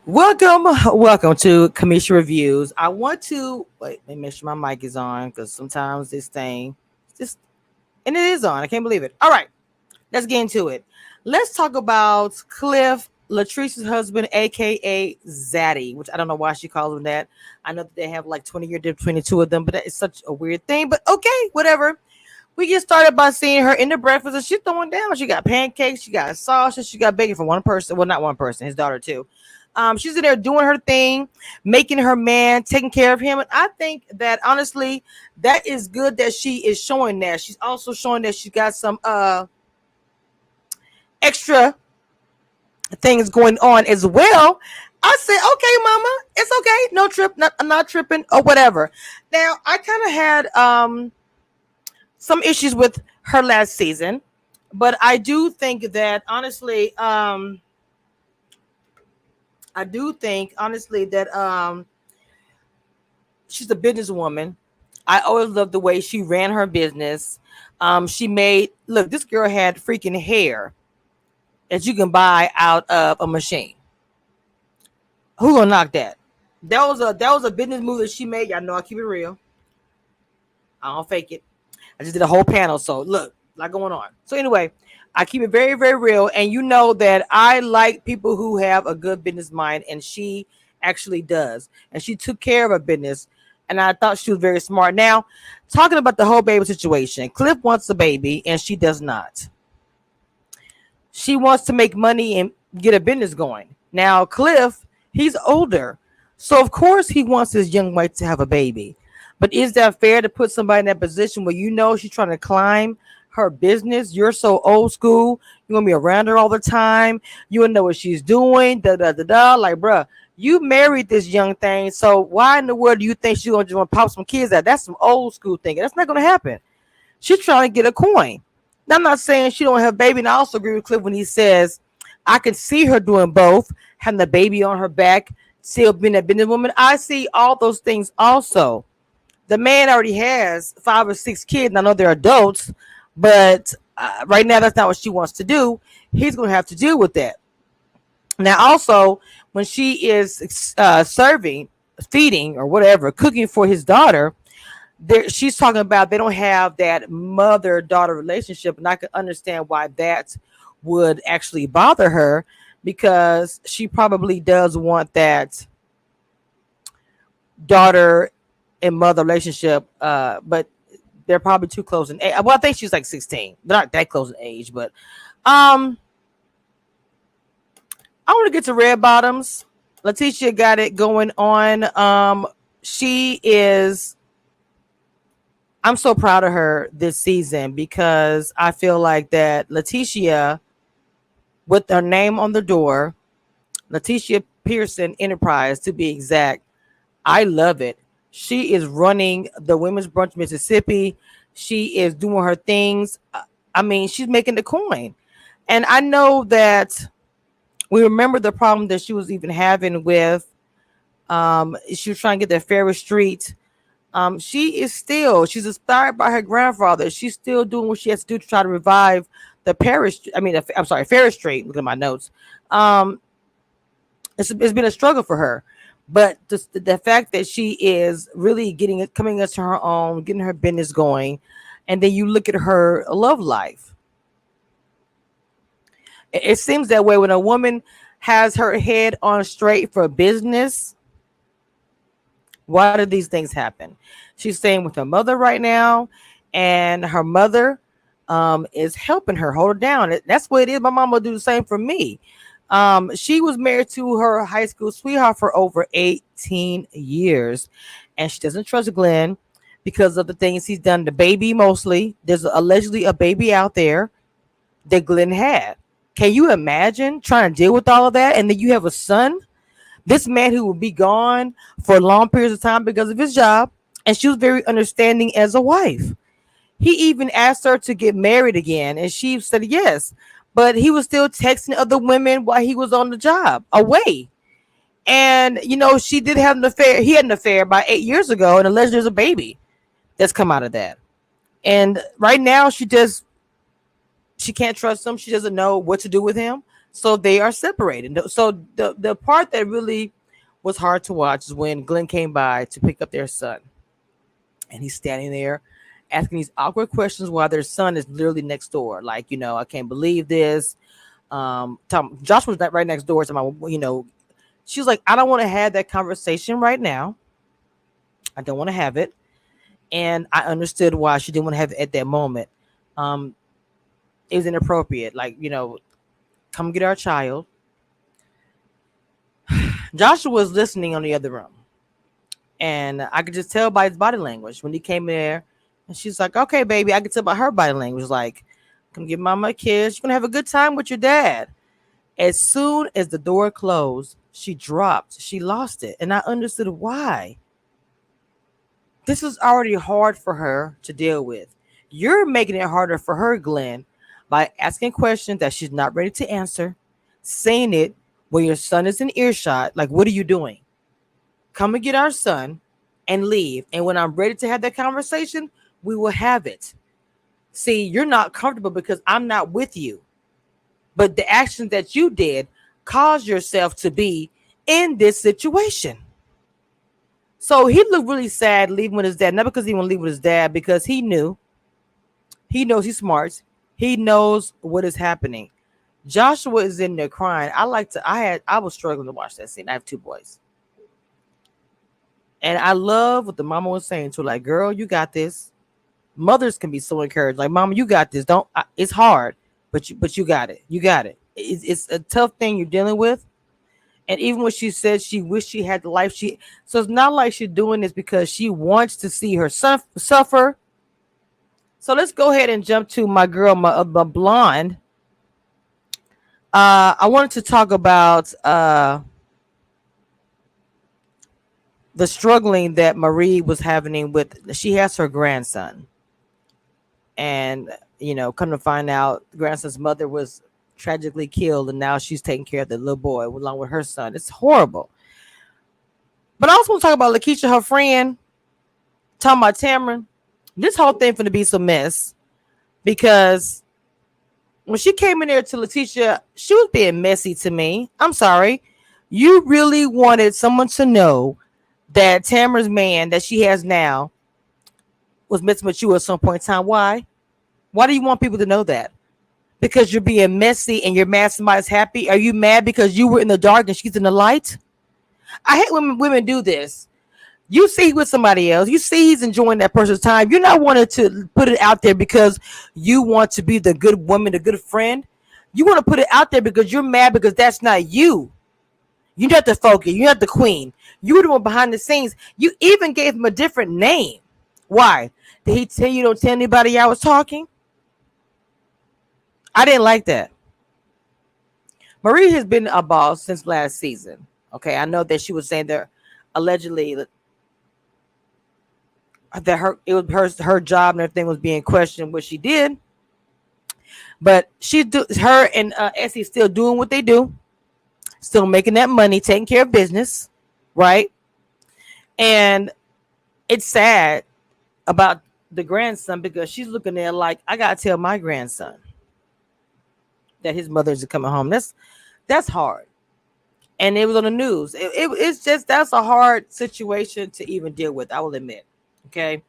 Welcome to Kamisha Reviews. I want to wait, let me make sure my mic is on because sometimes this thing just and it is on. I can't believe it. All right, let's get into it. Let's talk about Cliff, Latrice's husband, aka Zaddy, which I don't know why she calls him that. I know that they have like 20-year difference between the two of them, but that is such a weird thing. But okay, whatever. We get started by seeing her in the breakfast and she's throwing down. She got pancakes, she got sausage, she got bacon for one person. Well, not one person, his daughter too. She's in there doing her thing, making her man, taking care of him. And I think that honestly, that is good that she is showing that. She's also showing that she's got some extra things going on as well. I said, okay, mama, it's okay. No trip, I'm not tripping or whatever. Now, I kind of had some issues with her last season, but I do think that honestly, she's a businesswoman. I always loved the way she ran her business. She made look. This girl had freaking hair that you can buy out of a machine. Who gonna knock that? That was a business move that she made. Y'all know I keep it real. I don't fake it. I just did a whole panel. So look, a lot going on. So anyway, I keep it very, very real. And you know that I like people who have a good business mind, and she actually does. And she took care of her business. And I thought she was very smart. Now, talking about the whole baby situation, Cliff wants a baby and she does not. She wants to make money and get a business going. Now, Cliff, he's older. So, of course, he wants his young wife to have a baby. But is that fair to put somebody in that position where you know she's trying to climb her business? You're so old school. You're going to be around her all the time. You don't know what she's doing. Da, da, da, da. Like, bruh, you married this young thing. So why in the world do you think she's going to just want to pop some kids out? That's some old school thinking. That's not going to happen. She's trying to get a coin. Now, I'm not saying she don't have a baby. And I also agree with Cliff when he says, I can see her doing both, having the baby on her back, still being a businesswoman. I see all those things also. The man already has 5 or 6 kids. And I know they're adults, but right now that's not what she wants to do. He's going to have to deal with that. Now, also, when she is serving, feeding, or whatever, cooking for his daughter, she's talking about they don't have that mother-daughter relationship, and I can understand why that would actually bother her because she probably does want that daughter and mother relationship, but they're probably too close in age. Well, I think she's like 16. They're not that close in age, but I want to get to Red Bottoms. Letitia got it going on. She is. I'm so proud of her this season because I feel like that Letitia, with her name on the door, Letitia Pearson Enterprise to be exact, I love it. She is running the Women's Brunch Mississippi. She is doing her things. I mean, she's making the coin. And I know that we remember the problem that she was even having with she was trying to get that Ferris Street. She's inspired by her grandfather. She's still doing what she has to do to try to revive the Ferris Street. Look at my notes. It's been a struggle for her. But the fact that she is really coming into her own, getting her business going, and then you look at her love life. It seems that way when a woman has her head on straight for business. Why do these things happen? She's staying with her mother right now, and her mother is helping her hold her down. That's what it is. My mom will do the same for me. She was married to her high school sweetheart for over 18 years, and she doesn't trust Glenn because of the things he's done to baby mostly. There's allegedly a baby out there that Glenn had. Can you imagine trying to deal with all of that? And then you have a son, this man who will be gone for long periods of time because of his job. And she was very understanding as a wife. He even asked her to get married again, and she said yes. But he was still texting other women while he was on the job away. And, she did have an affair. He had an affair about 8 years ago, and allegedly there's a baby that's come out of that. And right now, she can't trust him. She doesn't know what to do with him. So they are separated. So the part that really was hard to watch is when Glenn came by to pick up their son, and he's standing there asking these awkward questions while their son is literally next door. Like, I can't believe this. Josh was right next door to my, she was like, I don't want to have that conversation right now. I don't want to have it. And I understood why she didn't want to have it at that moment. Um, it was inappropriate. Like, come get our child. Joshua was listening on the other room. And I could just tell by his body language when he came there. And she's like, okay, baby. I could tell by her body language. Like, come give mama a kiss. You're going to have a good time with your dad. As soon as the door closed, she dropped. She lost it. And I understood why. This is already hard for her to deal with. You're making it harder for her, Glenn, by asking questions that she's not ready to answer, saying it when your son is in earshot. Like, what are you doing? Come and get our son and leave. And when I'm ready to have that conversation, we will have it. See, you're not comfortable because I'm not with you. But the actions that you did caused yourself to be in this situation. So he looked really sad leaving with his dad. Not because he want to leave with his dad, because he knows he's smart. He knows what is happening. Joshua is in there crying. I was struggling to watch that scene. I have two boys. And I love what the mama was saying to her, like, girl, you got this. Mothers can be so encouraged. Like, mama, you got this. It's hard, but you got it. You got it. It's a tough thing you're dealing with. And even when she said she wished she had the life so it's not like she's doing this because she wants to see her son suffer. So let's go ahead and jump to my girl, my blonde. I wanted to talk about the struggling that Marie was having with. She has her grandson, and come to find out, the grandson's mother was tragically killed, and now she's taking care of the little boy along with her son. It's horrible. But I also want to talk about Lakeisha, her friend, talking about Tamron. This whole thing finna be some mess, because when she came in there to Letitia, she was being messy to me. I'm sorry. You really wanted someone to know that Tamron's man that she has now was messing with you at some point in time. Why? Why do you want people to know that? Because you're being messy and you're mad somebody's happy? Are you mad because you were in the dark and she's in the light? I hate when women do this. You see with somebody else, you see he's enjoying that person's time. You're not wanting to put it out there because you want to be the good woman, the good friend. You want to put it out there because you're mad because that's not you. You're not the focus. You're not the queen. You were the one behind the scenes. You even gave him a different name. Why? Did he tell you don't tell anybody I was talking? I didn't like that. Marie has been a boss since last season. Okay, I know that she was saying that allegedly that her job and everything was being questioned, what she did. But her and Essie still doing what they do, still making that money, taking care of business, right? And it's sad about the grandson because she's looking there like, I gotta tell my grandson that his mother's coming home. That's hard. And it was on the news. It's just, that's a hard situation to even deal with, I will admit. Okay.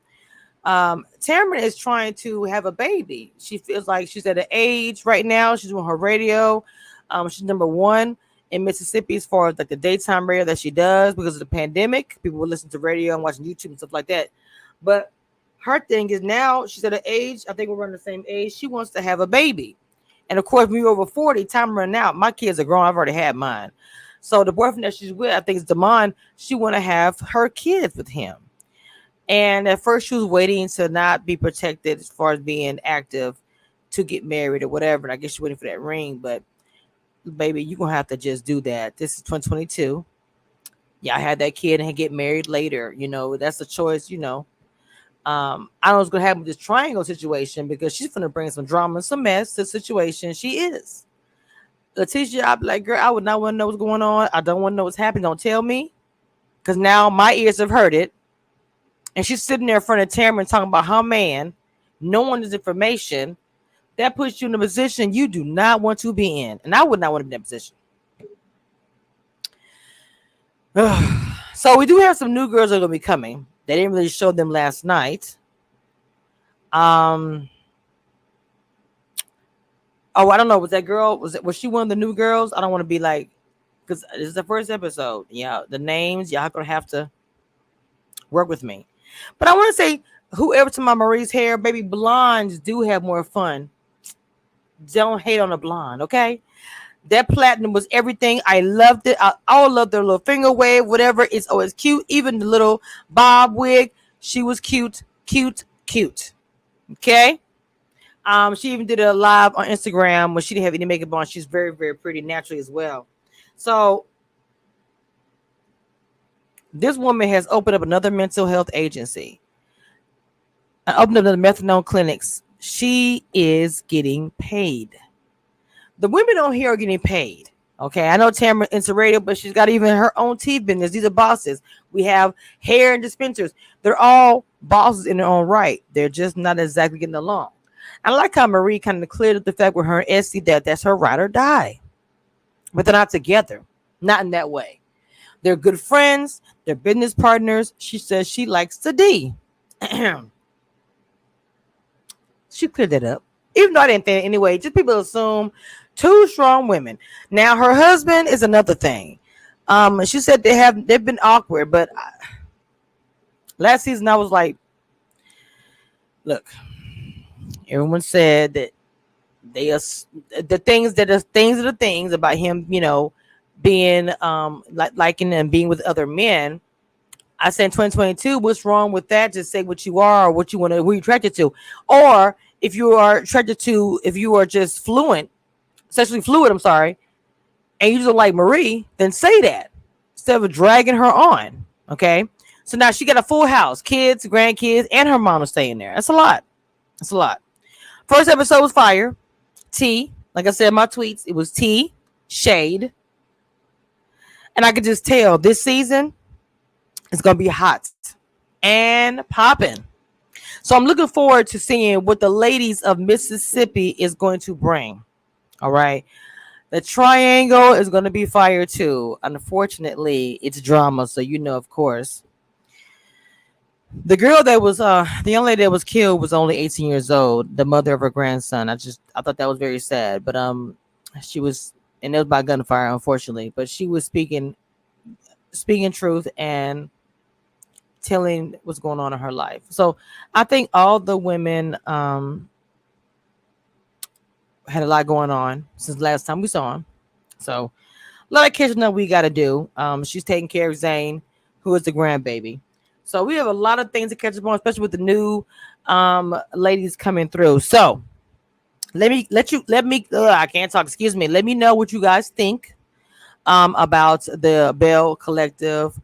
Tamron is trying to have a baby. She feels like she's at an age right now. She's doing her radio. She's number one in Mississippi as far as like the daytime radio that she does because of the pandemic. People will listen to radio and watching YouTube and stuff like that. But her thing is now she's at an age, I think we're around the same age. She wants to have a baby. And of course, when you're over 40, time running out. My kids are grown. I've already had mine. So the boyfriend that she's with, I think it's Damon, she want to have her kids with him. And at first she was waiting to not be protected as far as being active to get married or whatever. And I guess she's waiting for that ring. But baby, you're going to have to just do that. This is 2022. Yeah, I had that kid and get married later. That's a choice, I don't know what's going to happen with this triangle situation because she's going to bring some drama and some mess to the situation. She is. Letitia, I'd be like, girl, I would not want to know what's going on. I don't want to know what's happening. Don't tell me. Because now my ears have heard it. And she's sitting there in front of Tamron talking about her man, knowing this information. that puts you in a position you do not want to be in. And I would not want to be in that position. So we do have some new girls that are going to be coming. They didn't really show them last night. Oh, I don't know. Was that girl? Was she one of the new girls? I don't want to be like, because this is the first episode. Yeah, the names y'all gonna have to work with me. But I want to say, whoever to my Marie's hair, baby, blondes do have more fun. Don't hate on a blonde, okay? That platinum was everything. I loved it. I all love their little finger wave, whatever. It's always cute. Even the little bob wig, she was cute, cute, cute. Okay. She even did a live on Instagram when she didn't have any makeup on. She's very, very pretty naturally as well. So this woman has opened up another mental health agency. Opened up another methadone clinics. She is getting paid. The women on here are getting paid. Okay, I know Tamara into radio, but she's got even her own tea business. These are bosses. We have hair and dispensers. They're all bosses in their own right. They're just not exactly getting along. I like how Marie kind of cleared up the fact with her and Essie that that's her ride or die. But they're not together. Not in that way. They're good friends. They're business partners. She says she likes the D. She cleared that up. Even though I didn't think it anyway, just people assume two strong women. Now her husband is another thing. She said they've been awkward, but last season I was like, look, everyone said that they are the things about him, being liking and being with other men. I said in 2022, what's wrong with that? Just say what you are or what you want to, who you're attracted to. Or if you are attracted to, if you are just sexually fluid, I'm sorry, and you just don't like Marie, then say that instead of dragging her on. Okay. So now she got a full house, kids, grandkids, and her mom is staying there. That's a lot. That's a lot. First episode was fire. Tea. Like I said in my tweets, it was tea, shade. And I could just tell this season it's going to be hot and popping. So I'm looking forward to seeing what the ladies of Mississippi is going to bring. All right. The triangle is going to be fire too. Unfortunately, it's drama. So, of course. The girl that was, the young lady that was killed was only 18 years old. The mother of her grandson. I thought that was very sad. But she was, and it was by gunfire, unfortunately. But she was speaking truth and telling what's going on in her life. So I think all the women had a lot going on since last time we saw him. So a lot of catching up we got to do. She's taking care of Zane, who is the grandbaby. So we have a lot of things to catch up on, especially with the new ladies coming through. So I can't talk. Excuse me. Let me know what you guys think about the Belle Collective.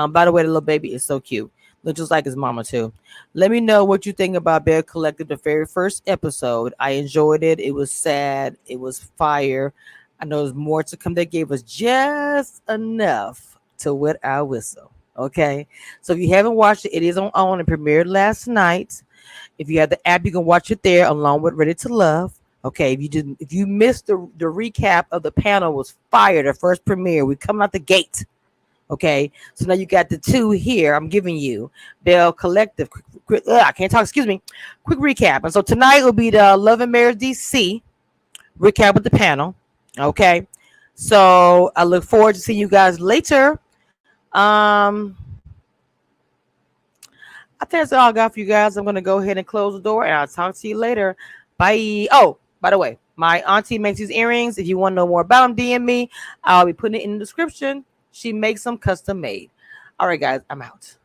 By the way, the little baby is so cute. Looks just like his mama too. Let me know what you think about Belle Collective, the very first episode. I enjoyed it. It was sad. It was fire. I know there's more to come. They gave us just enough to wet our whistle. Okay. So if you haven't watched it, it is on and premiered last night. If you have the app, you can watch it there along with Ready to Love. Okay, if you missed the recap of the panel was fire, the first premiere. We coming out the gate. Okay, so now you got the two here. I'm giving you Belle Collective. I can't talk. Excuse me. Quick recap. And so tonight will be the Love and Marriage DC recap with the panel. Okay, so I look forward to seeing you guys later. I think that's all I got for you guys. I'm gonna go ahead and close the door, and I'll talk to you later. Bye. Oh, by the way, my auntie makes these earrings. If you want to know more about them, DM me. I'll be putting it in the description. She makes them custom made. All right, guys, I'm out.